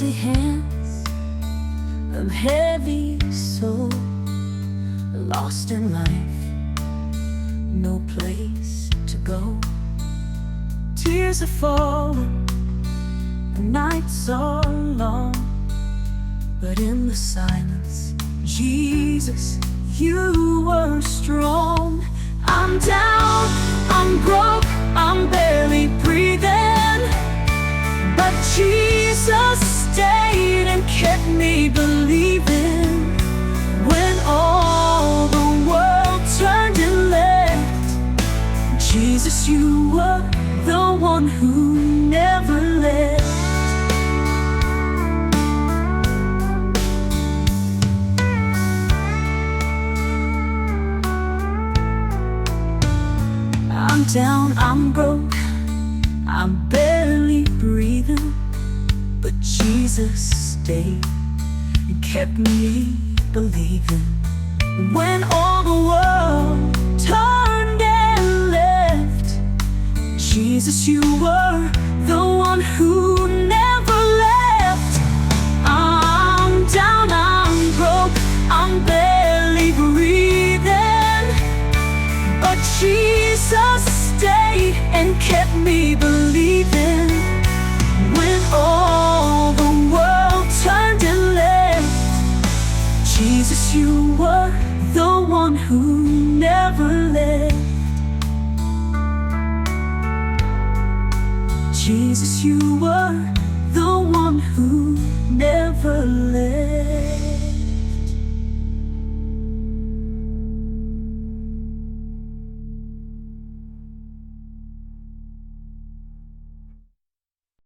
empty hands, a heavy soul, lost in life, no place to go. Tears are falling, the nights are long, but in the silence, Jesus, you were strong. I'm down, I'm broke, I'm barely breathing, but Jesus stayed and kept me believing. When all the world turned and left, Jesus, you were the one who never left. I'm down, I'm broke, I'm barely breathing, but Jesus stayed and kept me believing. When all the world turned and left, Jesus, you were the one who never left. I'm down, I'm broke, I'm barely breathing, but Jesus stayed and kept me believing. When all the world turned and left, Jesus, you were the one who never left. Jesus, you were the one who never left.